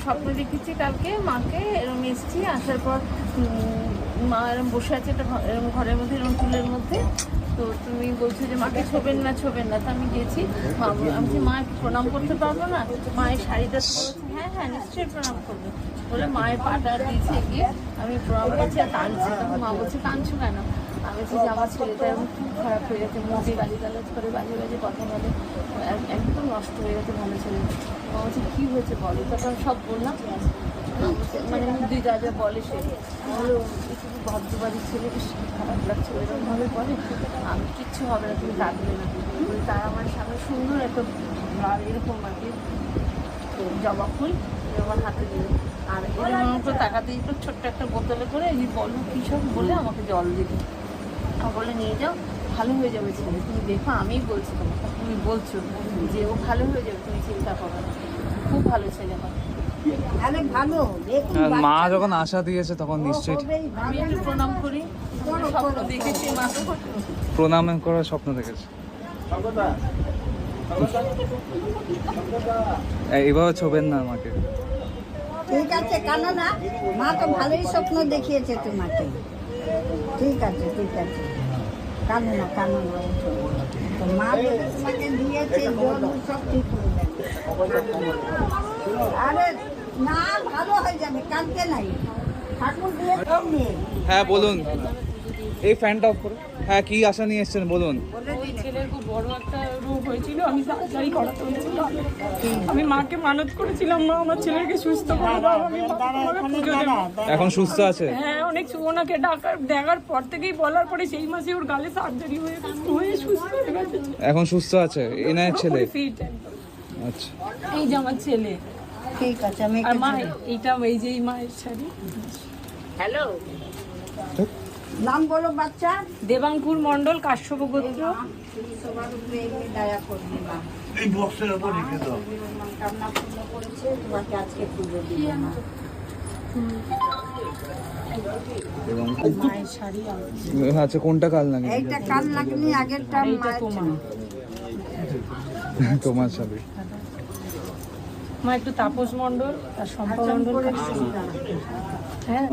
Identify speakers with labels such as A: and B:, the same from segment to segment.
A: স্বপ্ন দেখেছি কালকে মাকে, এরকম এসেছি, আসার পর মা এরকম বসে আছে একটা এরকম ঘরের মধ্যে, এরকম চুলের মধ্যে। তো তুমি বলছো যে মাকে ছোবেন না ছোবেন না, তো আমি গেছি, মা আমি যে মা একটু প্রণাম করতে পারবো না? মায়ের শাড়িটা পরেছে, হ্যাঁ হ্যাঁ নিশ্চয়ই প্রণাম করবো বলে মায়ের পাটা দিয়েছে গিয়ে আমি প্রণাম করছি আর কাঁদছি। তখন মা বলছে কাঁদছো কেন? আমি বলছি যে আমার ছেলেটা এরকম খুব খারাপ হয়ে গেছে, মুখে গালিগালাজ করে বাজে বাজে কথা বলে, একদম নষ্ট হয়ে গেছে ভালো ছেলে। মা বলছে কী হয়েছে বলো? তখন সব বললাম, মানে মুদি যা যা বলে সে বলো, একটু ভদ্রবাড়ির ছেলে, বেশ খারাপ লাগছে এরকমভাবে বলে। আমি কিচ্ছু হবে না, তুমি কাঁদবে না। তার আমার সামনে সুন্দর একটা এরকম আর কি জবা ফুল আমার হাতে দিল, আর এরকম আমার উপর তাকাতে দিত ছোট্ট একটা বোতলে করে, এই বলো কী সব বলে আমাকে জল দিল, বলে নিয়ে যাও ভালো হয়ে যাবে ছেলে, তুমি দেখো আমিই বলছি তোমাকে, তুমি বলছো যে ও ভালো হয়ে যাবে, তুমি চিন্তা করো না, খুব ভালো ছেলে হয়।
B: মা যখন আশা দিয়েছে তখন নিশ্চয়ই
A: আমি একটু প্রণাম করি, স্বপ্ন দেখেছি মাকে
B: প্রণাম করার স্বপ্ন দেখেছে। এইভাবে ছোবেন না আমাকে।
C: ঠিক আছে, কানো না, মা তো ভালোই স্বপ্ন দেখিয়েছে তোমাকে। ঠিক আছে ঠিক আছে, কানো না কানো না, তো মা যদি তোমাকে দিয়েছে জল সব ঠিক হয়ে যাবে। আরে না, ভালো হয়ে যাবে, কাঁদতে নাই, ঠাকুর দিয়ে মেয়ে।
B: হ্যাঁ বলুন, এই ফ্যানটা অফ করো। হ্যাঁ কি আশা নিয়ে এসেছেন বলুন।
D: ওই ছেলের খুব বড় একটা রোগ হয়েছিল, আমি সার্জারি করাতে হয়েছিল। আমি মাকে মানত করেছিলাম, মা আমার ছেলেকে সুস্থ করে দাও, আমি মাকে পুজো দেবো।
B: এখন সুস্থ আছে?
D: হ্যাঁ, অনেক ওনাকে দেখার পর থেকেই বলার পরে সেই মাসে ওর গালে সার্জারি হয়ে সুস্থ হয়ে গেছে।
B: এখন সুস্থ আছে এনার ছেলে?
D: ফিট।
B: আচ্ছা,
D: এই যে আমার ছেলে।
C: ঠিক আছে, আমি
D: আর মা এইটা, এই যে মায়ের শাড়ি।
A: হ্যালো,
C: নাম বলো বাচ্চা।
D: দেবাঙ্কুর মণ্ডল, কাশ্যপ গোত্র।
C: সবার উপরে এমনি দয়া করবে মা।
E: এই বক্সের উপর রেখে দাও।
C: কামনা পূর্ণ করেছে, তোমাকে আজকে পুজো দিবে মা।
D: মায়ের শাড়ি
B: আচ্ছা কোনটা কাল লাগে?
C: এইটা কাল লাগনি, আগেরটা মায়ের
D: তোমার।
B: তোমার সাথে
D: মা একটু তাপস মণ্ডল আর শম্পা মণ্ডল। হ্যাঁ,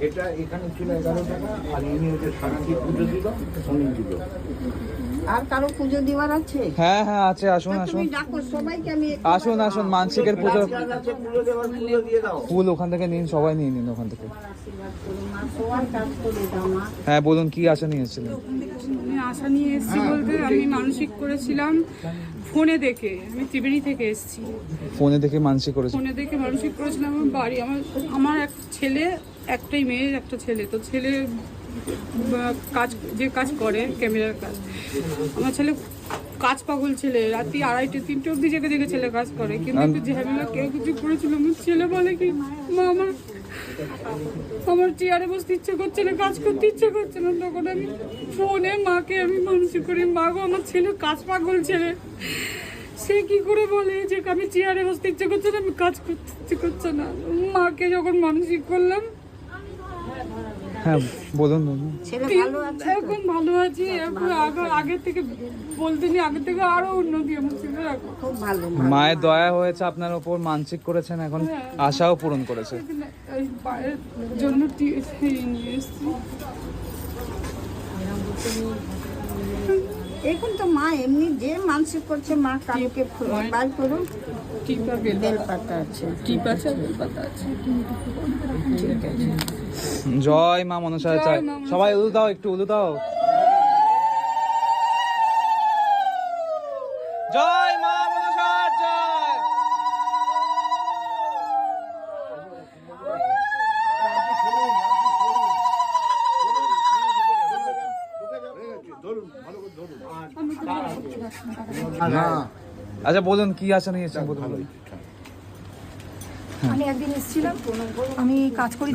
E: এটা এখানে ছিল 11 টাকা, আর ইনি ওদের সারাটি পুজো দিল, উনি দিল।
C: আর কারো পুজো দিবার আছে?
B: হ্যাঁ হ্যাঁ আছে, আসুন আসুন
C: তুমি ডাকো সবাইকে, আমি
B: আসুন আসুন, মানসিকের পুজো
E: পুজো দেওয়ার পুজো দিয়ে দাও।
B: ফুল ওখান থেকে নিন, সবাই নিয়ে নিন ওখান থেকে।
C: আশীর্বাদ করো মা, সবার কাজ করে দাও মা।
B: হ্যাঁ বলুন কি আশা নিয়ে এসেছিলেন?
F: আমি আশা নিয়ে এসেছি বলতে, আমি মানসিক করেছিলাম ফোনে দেখে, আমি ত্রিবেণী থেকে এসেছি।
B: ফোনে দেখে মানসিক করেছেন?
F: ফোনে দেখে মানসিক করেছিলাম। আমার বাড়ি, আমার এক ছেলে, একটাই মেয়ে, একটা ছেলে। তো ছেলে কাজ করে ক্যামেরার কাজ। আমার ছেলে কাজ পাগল ছেলে, রাত্রি 2:30 3টে অবধি জেগে জেগে ছেলে কাজ করে, কিন্তু একটু ঝামেলা কেউ কিছু করেছিল। আমার ছেলে বলে কি, মা আমার চেয়ারে বসতে ইচ্ছে করছে না, কাজ করতে ইচ্ছে করছে না। তখন আমি ফোনে মাকে আমি মানসিক করি, মা গো আমার ছেলে কাজ পাগল ছেলে, সে কি করে বলে যে আমি চেয়ারে বসতে ইচ্ছে করছে না, আমি কাজ করতে ইচ্ছে করছে না। মাকে যখন মানসিক করলাম,
B: হ্যাঁ বলুন বলুন।
C: ছেলে ভালো আছে?
F: এখন ভালো আছি। এখন আগের থেকে বলতে নি, আগের থেকে আরো উন্নতি আমার ছেলে। এখন
C: খুব ভালো।
B: মায়ের দয়া হয়েছে আপনার ওপর, মানসিক করেছেন, এখন আশাও পূরণ করেছে।
F: এই পায়ের জন্য নিয়ে এসেছি।
C: এখন তো মা এমনি যে মানসিক করছে, মা কালকে বার করুন।
F: টিপা
C: বেলপাতা আছে,
F: টিপা আছে, বেলপাতা আছে।
C: ঠিক আছে।
B: জয় মা মনসা চাই, সবাই উলু দাও, একটু উলু দাও। জয় মা মনসা জয়।
E: ধরুন, ভালো করে ধরুন।
B: আচ্ছা বলুন কি আশা নিয়ে এসেছেন বলুন।
G: আমি একদিন এসেছিলাম, আমি কাজ করি,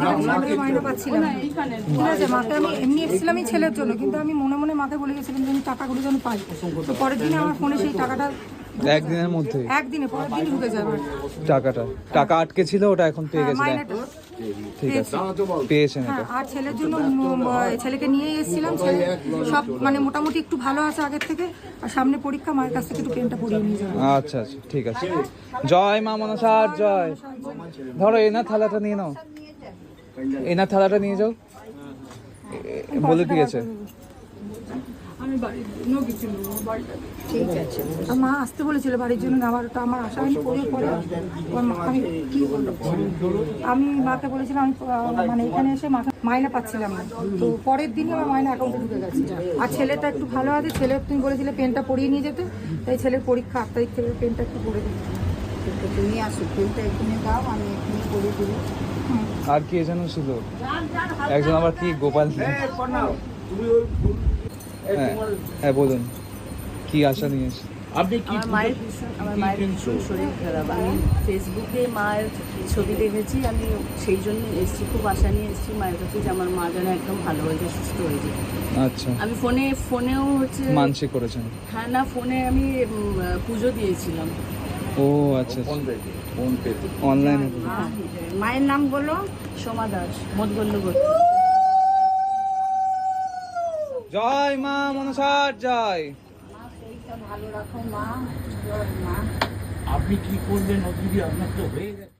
G: মাইনে পাচ্ছিলাম, ঠিক আছে। মাকে আমি এমনি এসেছিলাম এই ছেলের জন্য, কিন্তু আমি মনে মনে মাকে বলে গেছিলাম যে আমি টাকাগুলো যেন পাই। তো পরের দিনে আমার ফোনে সেই টাকাটা,
B: একদিনের মধ্যে?
G: একদিনে, পরের দিন ঢুকে যাবে
B: টাকা আটকে ছিল, ওটা এখন পেয়ে গেছে।
G: মাইনেটা।
B: ঠিক আছে, পেয়েছেন
G: হ্যাঁ,
B: এটা।
G: আর ছেলের জন্য ছেলেকে নিয়ে এসেছিলাম, ছেলে সব মানে মোটামুটি একটু ভালো আছে আগের থেকে। আর সামনে পরীক্ষা, মায়ের কাছ থেকে একটু পেনটা পড়িয়ে নিয়ে যাবো।
B: আচ্ছা আচ্ছা, ঠিক আছে। জয় মা মনসার জয়। ধরো এনার থালাটা নিয়ে নাও, এনার থালাটা নিয়ে যাও, বলে দিয়েছে।
D: আমি বাড়ির জন্য কিছু নেবো, বাড়িটা
C: ঠিক আছে।
G: আর মা আসতে বলেছিল বাড়ির জন্য, আবার তো আমার আশা হয়নি, পরে পরে আমি কি বলবো, আমি মাকে বলেছিলাম আমি মানে এখানে এসে মাকে মাইনা পাচ্ছিলাম না, তো পরের দিনই আমার মাইনা অ্যাকাউন্টে ঢুকে গেছে। আর ছেলেটা একটু ভালো আছে, ছেলে তুমি বলেছিলে পেনটা পড়িয়ে নিয়ে যেতে, তাই ছেলের পরীক্ষা 8 তারিখ থেকে পেনটা একটু পড়ে দিই।
C: তুমি আসো, পেনটা এখানে দাও, আমি এখানে করে দিই।
B: আর কি যেন ছিল একজন, আবার কি গোপাল। হ্যাঁ হ্যাঁ, বলুন কি আশা নিয়ে এসেছেন?
E: আপনি কি
H: আমার মায়ের ভীষণ শরীর খারাপ। আমি ফেসবুকে মায়ের ছবি দেখেছি, আমি সেই জন্য এসেছি, খুব আশা নিয়ে এসেছি মায়ের কাছে যে আমার মা যেন একদম ভালো হয়ে যায়, সুস্থ হয়ে যায়।
B: আচ্ছা,
H: আমি ফোনেও হচ্ছে,
B: মানসিক করেছেন?
H: হ্যাঁ না, ফোনে আমি পুজো দিয়েছিলাম।
B: ও আচ্ছা,
E: ফোন পে
B: অনলাইনে।
C: মায়ের নাম বলো।
H: সোমা দাস, মোদগল্যগর।
B: জয় মা মনসার জয়।
C: ভালো রাখো মা, জয় মা।
E: আপনি কি করবেন? দিদি আপনার তো হয়ে গেছে।